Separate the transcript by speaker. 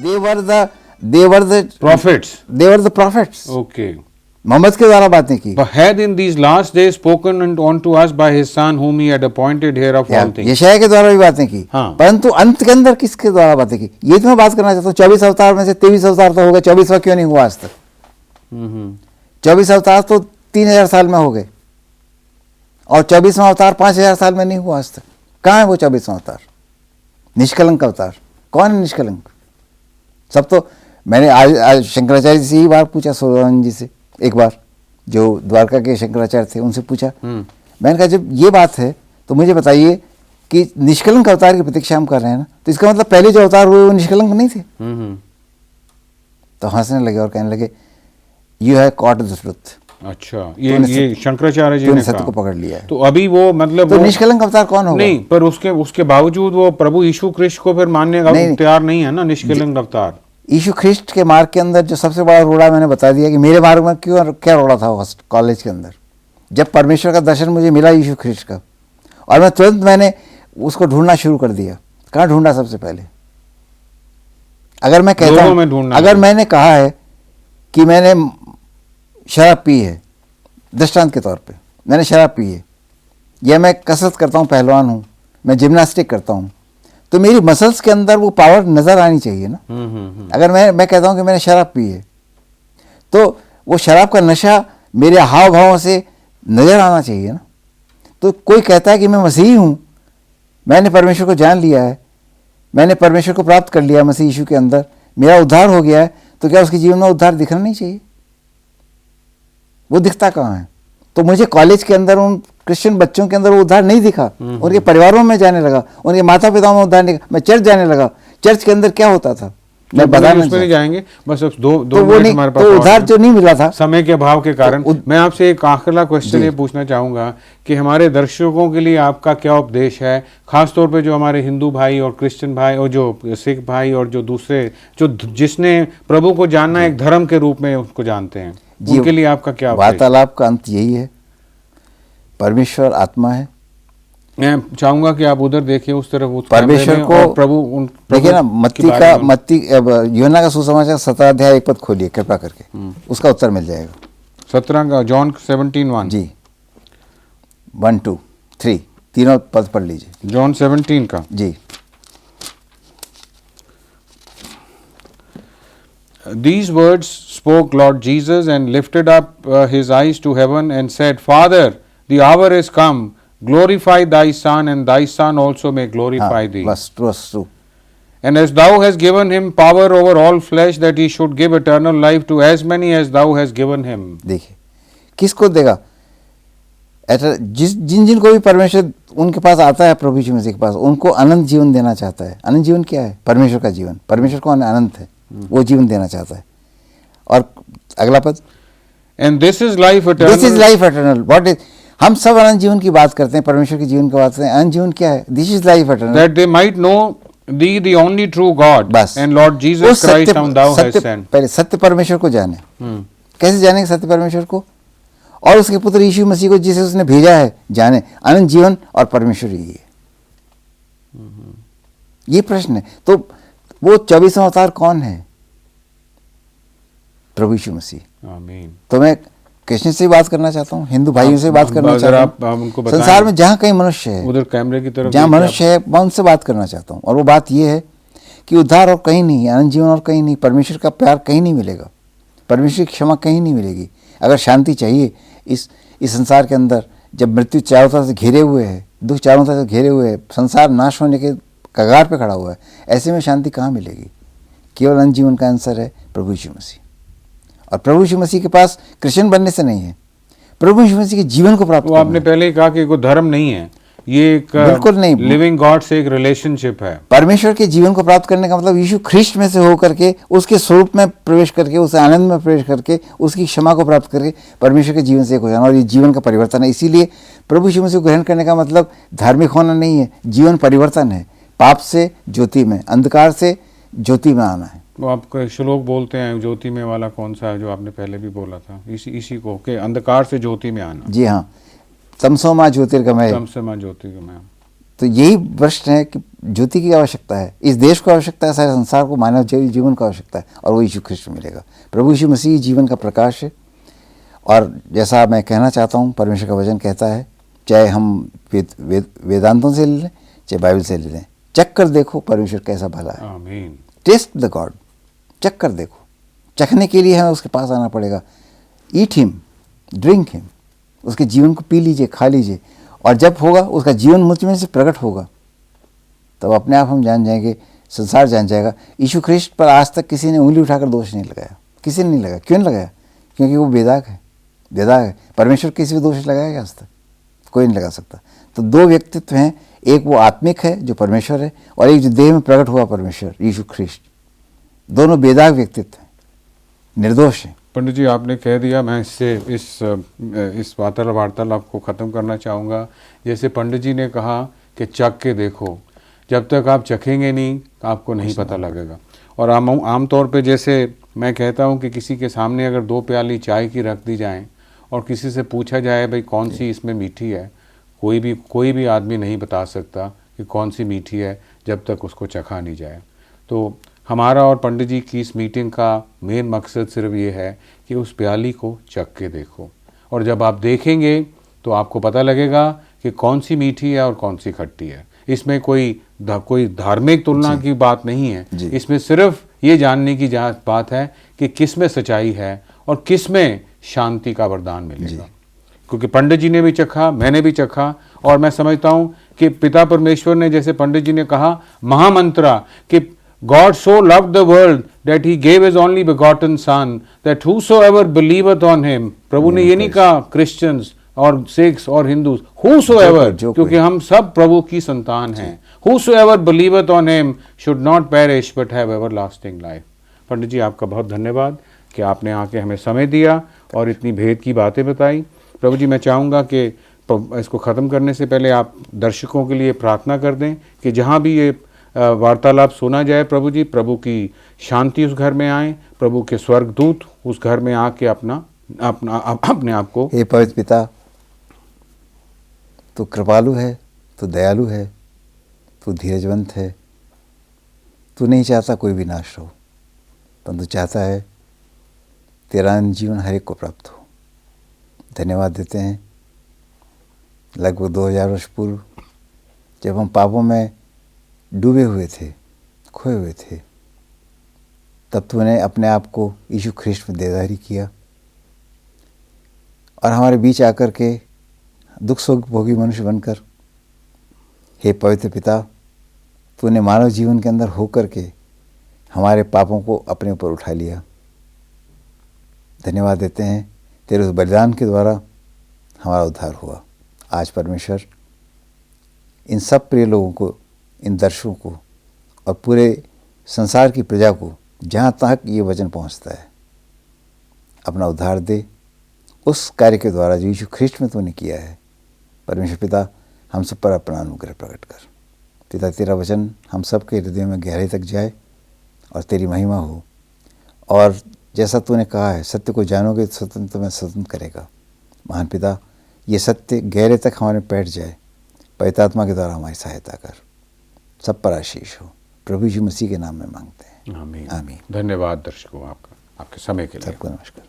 Speaker 1: they were the prophets.
Speaker 2: Okay.
Speaker 1: Mohammad के द्वारा बातें की.
Speaker 2: But had in these last days spoken unto us by his son whom he had appointed heir of all things.
Speaker 1: यशायाह के द्वारा भी बातें की.
Speaker 2: हाँ.
Speaker 1: परंतु अंत के अंदर किसके द्वारा बातें की? ये तो मैं बात करना चाहता हूँ. 24 अवतार में से 23 अवतार तो हो गए, 24वां क्यों नहीं हुआ आज तक? 24 अवतार तो 3000 साल में हो गए और 24वां अवतार 5000 साल में नहीं हुआ आज तक. कहाँ है वो 24वां अवतार? निष्कलंक अवतार. कौन है निष्कलंक? सब तो मैंने आज शंकराचार्य से ही बार पूछा, सूर्यानंद जी से एक बार, जो द्वारका के शंकराचार्य थे, उनसे पूछा. मैंने कहा जब ये बात है तो मुझे बताइए कि निष्कलंक अवतार की प्रतीक्षा हम कर रहे हैं ना, तो इसका मतलब पहले जो अवतार हुए वो निष्कलंक नहीं थे. तो हंसने लगे और कहने लगे you have caught the truth.
Speaker 2: अच्छा, ये शंकराचार्य जी ने
Speaker 1: सत्य को पकड़ लिया है.
Speaker 2: तो अभी वो मतलब
Speaker 1: तो निष्कलंक अवतार कौन होगा? नहीं,
Speaker 2: पर उसके बावजूद वो प्रभु यीशु ख्रिस्ट को फिर मानने का तैयार नहीं है ना, निष्कलंक अवतार.
Speaker 1: यीशु ख्रिस्ट के मार्ग के अंदर जो सबसे बड़ा रोड़ा मैंने बता दिया कि मेरे मार्ग में क्या रोड़ा था कॉलेज के अंदर, जब परमेश्वर का दर्शन मुझे मिला यीशु ख्रिस्ट का, और मैं तुरंत मैंने उसको ढूंढना शुरू कर दिया. कहाँ ढूंढा सबसे पहले? अगर मैं कहता हूँ, अगर मैंने कहा है कि मैंने शराब पी है, दृष्टांत के तौर पे मैंने शराब पी है, या मैं कसरत करता हूँ, पहलवान हूँ, मैं जिम्नास्टिक करता हूँ, तो मेरी मसल्स के अंदर वो पावर नजर आनी चाहिए ना. अगर मैं कहता हूँ कि मैंने शराब पी है, तो वो शराब का नशा मेरे हाव भावों से नजर आना चाहिए ना. तो कोई कहता है कि मैं मसीही हूँ, मैंने परमेश्वर को जान लिया है, मैंने परमेश्वर को प्राप्त कर लिया मसीह यीशु के अंदर, मेरा उद्धार हो गया है, तो क्या उसके जीवन में उद्धार दिखना नहीं चाहिए? वो दिखता कहाँ है? तो मुझे कॉलेज के अंदर उन क्रिश्चियन बच्चों के अंदर वो उद्धार नहीं दिखा. उनके परिवारों में जाने लगा, उनके माता पिताओं में उद्धार नहीं दिखा. मैं चर्च जाने लगा, चर्च के अंदर क्या होता था मैं बताना नहीं
Speaker 2: जाएंगे, बस दो
Speaker 1: तो
Speaker 2: मिनट हमारे पास.
Speaker 1: तो उद्धार जो नहीं मिला था
Speaker 2: समय के अभाव के कारण, मैं आपसे एक आखिरी क्वेश्चन ये पूछना चाहूंगा कि हमारे दर्शकों के लिए आपका क्या उपदेश है, खासतौर पे जो हमारे हिंदू भाई और क्रिश्चियन भाई और जो सिख भाई और जो दूसरे जिसने प्रभु को जानना एक धर्म के रूप में उसको जानते हैं, उनके लिए आपका क्या?
Speaker 1: वार्तालाप का अंत यही है, परमेश्वर आत्मा है.
Speaker 2: मैं चाहूंगा कि आप उधर देखिए, उस तरफ
Speaker 1: परमेश्वर को
Speaker 2: प्रभु
Speaker 1: देखिए ना. मत्ती यूहन्ना का सुसमाचार 17 अध्याय 1 पद खोलिए कृपा करके, उसका उत्तर मिल जाएगा.
Speaker 2: 17 का जॉन 17:1
Speaker 1: जी, 1, 2, 3 तीनों पद पढ़ लीजिए.
Speaker 2: जॉन 17 का
Speaker 1: जी.
Speaker 2: These words spoke Lord Jesus and lifted up his eyes to heaven and said, Father, the hour is come, glorify thy Son, and thy Son also may glorify thee.
Speaker 1: True.
Speaker 2: And as thou hast given him power over all flesh, that he should give eternal life to as many as thou hast given him.
Speaker 1: देखिए किसको देगा? जिन को भी परमेश्वर उनके पास आता है, प्रभु यीशु मसीह के पास, उनको अनंत जीवन देना चाहता है. अनंत जीवन क्या है? परमेश्वर का जीवन. परमेश्वर कौन है? अनंत है. वो जीवन देना चाहता है. और अगला पद,
Speaker 2: and this is life eternal.
Speaker 1: This is life eternal. What is? हम सब अनंत जीवन की बात करते हैं, परमेश्वर के जीवन की बात करते हैं. अनंत जीवन क्या है? This is life eternal.
Speaker 2: That they might know thee the only true God and Lord Jesus Christ whom thou hast sent.
Speaker 1: पहले सत्य परमेश्वर को जाने. कैसे जानेंगे सत्य परमेश्वर को? और उसके पुत्र यीशु मसीह को जिसे उसने भेजा है जाने. अनंत जीवन और परमेश्वर ही है. ये प्रश्न है. तो वो 24वां अवतार कौन है? प्रभु यीशु मसीह.
Speaker 2: आमीन.
Speaker 1: तो मैं कृष्ण से बात करना चाहता हूँ, हिंदू भाइयों से बात करना चाहता हूँ. संसार में जहाँ कहीं मनुष्य है,
Speaker 2: उधर कैमरे की तरफ
Speaker 1: जहाँ मनुष्य है, मैं उनसे बात करना चाहता हूँ. और वो बात ये है कि उद्धार और कहीं नहीं, अनंत जीवन और कहीं नहीं, परमेश्वर का प्यार कहीं नहीं मिलेगा, परमेश्वर की क्षमा कहीं नहीं मिलेगी. अगर शांति चाहिए इस संसार के अंदर, जब मृत्यु चारों तरफ से घेरे हुए है, दुख चारों तरफ से घेरे हुए है, संसार नाश होने के कगार पे खड़ा हुआ है, ऐसे में शांति कहाँ मिलेगी? केवल अनंत जीवन का आंसर है प्रभु यीशु मसीह. और प्रभु यीशु मसीह के पास क्रिश्चियन बनने से नहीं है, प्रभु यीशु मसीह के जीवन को प्राप्त करना.
Speaker 2: आपने पहले ही कहा कि कोई धर्म नहीं है, ये एक
Speaker 1: बिल्कुल नहीं,
Speaker 2: लिविंग गॉड से एक रिलेशनशिप है.
Speaker 1: परमेश्वर के जीवन को प्राप्त करने का मतलब यीशु ख्रिस्ट में से होकर के, उसके स्वरूप में प्रवेश करके, उस आनंद में प्रवेश करके, उसकी क्षमा को प्राप्त करके परमेश्वर के जीवन से एक हो जाना. और ये जीवन का परिवर्तन है. इसीलिए प्रभु यीशु मसीह को ग्रहण करने का मतलब धार्मिक होना नहीं है, जीवन परिवर्तन है. पाप से ज्योति में, अंधकार से ज्योति में आना है.
Speaker 2: वो आप श्लोक बोलते हैं ज्योति में वाला कौन सा है, जो आपने पहले भी बोला था, इसी को कि अंधकार से ज्योति में आना.
Speaker 1: जी हाँ, तमसो मां ज्योतिर्गमय.
Speaker 2: तमसो मां ज्योतिर्गमय.
Speaker 1: तो यही प्रश्न है कि ज्योति की आवश्यकता है, इस देश को आवश्यकता है, सारे संसार को मानव जीवन को आवश्यकता है, और वो यीशु ख्रिस्ट मिलेगा। प्रभु यीशु मसीह जीवन का प्रकाश है। और जैसा मैं कहना चाहता हूँ, परमेश्वर का वचन कहता है, चाहे हम वेदांतों से ले लें, चाहे बाइबल से ले लें, चख कर देखो परमेश्वर कैसा भला है।
Speaker 2: आमीन।
Speaker 1: टेस्ट द गॉड, चख कर देखो। चखने के लिए हमें उसके पास आना पड़ेगा। ईट हिम, ड्रिंक हिम, उसके जीवन को पी लीजिए, खा लीजिए, और जब होगा उसका जीवन मुझ में से प्रकट होगा, तब अपने आप हम जान जाएंगे, संसार जान जाएगा, यीशु ख्रिस्ट पर आज तक किसी ने उंगली उठाकर दोष नहीं लगाया, किसी ने नहीं लगाया। क्यों नहीं लगाया? क्योंकि वो बेदाग है, बेदाग है। परमेश्वर किसी भी दोष लगाएगा आज तक? कोई नहीं लगा सकता। तो दो व्यक्तित्व हैं, एक वो आत्मिक है जो परमेश्वर है, और एक जो देह में प्रकट हुआ परमेश्वर यीशु ख्रिस्ट। दोनों बेदाग व्यक्तित्व हैं, निर्दोष हैं।
Speaker 2: पंडित जी, आपने कह दिया, मैं इससे इस वार्तालाप को ख़त्म करना चाहूँगा। जैसे पंडित जी ने कहा कि चख के देखो, जब तक आप चखेंगे नहीं आपको नहीं पता लगेगा। और आम तौर पे जैसे मैं कहता हूँ कि किसी के सामने अगर 2 प्याली चाय की रख दी जाएं और किसी से पूछा जाए भाई कौन सी इसमें मीठी है, कोई भी आदमी नहीं बता सकता कि कौन सी मीठी है जब तक उसको चखा नहीं जाए। तो हमारा और पंडित जी की इस मीटिंग का मेन मकसद सिर्फ ये है कि उस प्याली को चख के देखो, और जब आप देखेंगे तो आपको पता लगेगा कि कौन सी मीठी है और कौन सी खट्टी है। इसमें कोई धार्मिक तुलना की बात नहीं है, इसमें सिर्फ ये जानने की बात है कि किस में सच्चाई है और किस में शांति का वरदान मिलेगा। क्योंकि पंडित जी ने भी चखा, मैंने भी चखा, और मैं समझता हूँ कि पिता परमेश्वर ने, जैसे पंडित जी ने कहा महामंत्रा कि God so loved the world that he gave his only begotten son that whosoever believeth on him, प्रभु ने ये नहीं कहा क्रिश्चियंस और सिख्स और हिंदूज, whosoever, क्योंकि हम सब प्रभु की संतान हैं, whosoever believeth on him should not perish but have everlasting life। पंडित जी, आपका बहुत धन्यवाद कि आपने आके हमें समय दिया और इतनी भेद की बातें बताई। प्रभु जी, मैं चाहूँगा कि इसको ख़त्म करने से पहले आप दर्शकों के लिए प्रार्थना कर दें कि जहाँ भी ये वार्तालाप सुना जाए, प्रभु जी, प्रभु की शांति उस घर में आए, प्रभु के स्वर्गदूत उस घर में आके अपने आप को।
Speaker 1: हे पवित्र पिता, तू कृपालु है, तू दयालु है, तू धीरजवंत है। तू नहीं चाहता कोई भी नाश हो, परंतु चाहता है तेरा अनंत जीवन हर एक को प्राप्त हो। धन्यवाद देते हैं। लगभग 2000 वर्ष पूर्व जब हम पापों में डूबे हुए थे, खोए हुए थे, तब तूने अपने आप को यीशु ख्रिस्ट में देदारी किया और हमारे बीच आकर के दुख सुख भोगी मनुष्य बनकर, हे पवित्र पिता, तूने मानव जीवन के अंदर होकर के हमारे पापों को अपने ऊपर उठा लिया। धन्यवाद देते हैं, तेरे उस बलिदान के द्वारा हमारा उद्धार हुआ। आज परमेश्वर इन सब प्रिय लोगों को, इन दर्शकों को और पूरे संसार की प्रजा को, जहाँ तक ये वचन पहुँचता है, अपना उद्धार दे उस कार्य के द्वारा जो यीशु ख्रिस्ट में तूने किया है। परमेश्वर पिता, हम सब पर अपना अनुग्रह प्रकट कर। पिता, तेरा वचन हम सब के हृदय में गहराई तक जाए और तेरी महिमा हो, और जैसा तूने कहा है, सत्य को जानोगे तो सत्य तुम्हें स्वतंत्र करेगा। महान पिता, ये सत्य गहरे तक हमारे में बैठ जाए। पवित्र आत्मा के द्वारा हमारी सहायता कर। सब पर आशीष हो, प्रभु यीशु मसीह के नाम में मांगते हैं,
Speaker 2: आमीन।
Speaker 1: आमीन।
Speaker 2: धन्यवाद दर्शकों आपका, आपके समय के लिए।
Speaker 1: सबको नमस्कार।